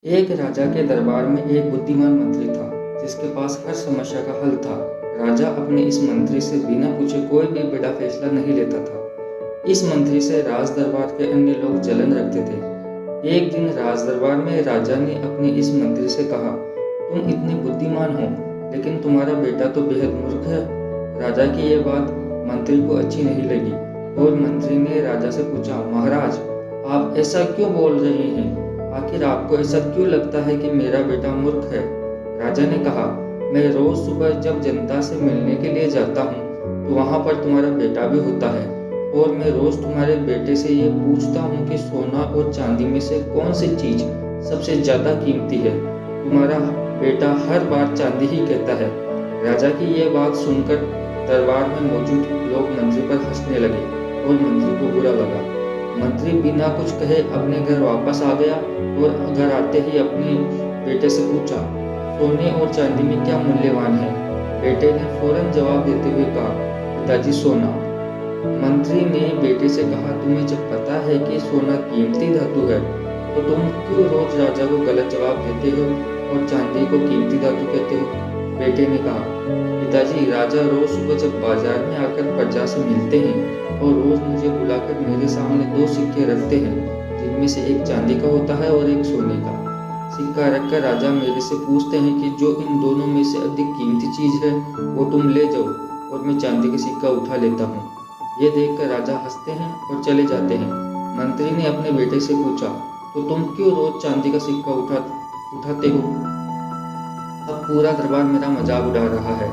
एक राजा के दरबार में एक बुद्धिमान मंत्री था जिसके पास हर समस्या का हल था। राजा अपने इस मंत्री से बिना पूछे कोई भी बड़ा फैसला नहीं लेता था। इस मंत्री से राज दरबार के अन्य लोग जलन रखते थे। एक दिन राज दरबार में राजा ने अपने इस मंत्री से कहा, तुम इतने बुद्धिमान हो लेकिन तुम्हारा बेटा तो बेहद मूर्ख है। राजा की यह बात मंत्री को अच्छी नहीं लगी और मंत्री ने राजा से पूछा, महाराज आप ऐसा क्यों बोल रहे हैं? आखिर आपको ऐसा क्यों लगता है कि मेरा बेटा मूर्ख है? राजा ने कहा, मैं रोज सुबह जब जनता से मिलने के लिए जाता हूँ तो वहाँ पर तुम्हारा बेटा भी होता है और मैं रोज तुम्हारे बेटे से ये पूछता हूँ कि सोना और चांदी में से कौन सी चीज सबसे ज्यादा कीमती है। तुम्हारा बेटा हर बार चांदी ही कहता है। राजा की यह बात सुनकर दरबार में मौजूद लोग मंत्री पर हंसने लगे और मंत्री को बुरा लगा। मंत्री बिना कुछ कहे अपने घर वापस आ गया और घर आते ही अपने बेटे से पूछा, सोने और चांदी में क्या मूल्यवान है? बेटे ने फौरन जवाब देते हुए कहा, पिताजी सोना। मंत्री ने बेटे से कहा, तुम्हें जब पता है कि सोना कीमती धातु है तो तुम क्यों रोज राजा को गलत जवाब देते हो और चांदी को कीमती धातु कहते हो? बेटे ने कहा, पिताजी राजा रोज सुबह जब बाजार में आकर प्रजा से मिलते हैं और रोज मुझे बुलाकर मेरे सामने दो सिक्के रखते हैं जिनमें से एक चांदी का होता है और एक सोने का। सिक्का रखकर राजा मेरे से पूछते हैं कि जो इन दोनों में से अधिक कीमती चीज है वो तुम ले जाओ और मैं चांदी का सिक्का उठा लेता हूँ। ये देखकर राजा हंसते हैं और चले जाते हैं। मंत्री ने अपने बेटे से पूछा, तो तुम क्यों रोज चांदी का सिक्का उठाते हो? अब पूरा दरबार मेरा मजाक उड़ा रहा है।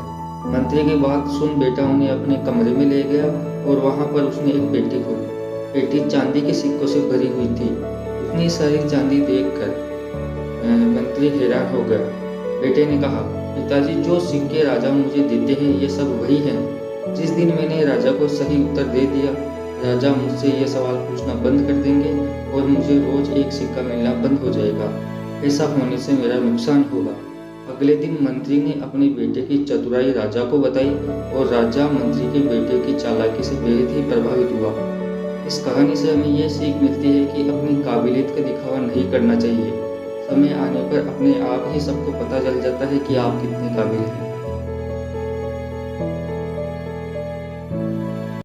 मंत्री की बात सुन बेटा उन्हें अपने कमरे में ले गया और वहां पर उसने एक पेटी खोली। पेटी चांदी के सिक्कों से भरी हुई थी। इतनी सारी चांदी देखकर मंत्री हैरान हो गया। बेटे ने कहा, पिताजी जो सिक्के राजा मुझे देते हैं ये सब वही हैं। जिस दिन मैंने राजा को सही उत्तर दे दिया राजा मुझसे ये सवाल पूछना बंद कर देंगे और मुझे रोज एक सिक्का मिलना बंद हो जाएगा। ऐसा होने से मेरा नुकसान होगा। अगले दिन मंत्री ने अपने बेटे की चतुराई राजा को बताई और राजा मंत्री के बेटे की चालाकी से बेहद ही प्रभावित हुआ। इस कहानी से हमें यह सीख मिलती है कि अपनी काबिलियत का दिखावा नहीं करना चाहिए। समय आने पर अपने आप ही सबको पता चल जाता है कि आप कितने काबिल हैं।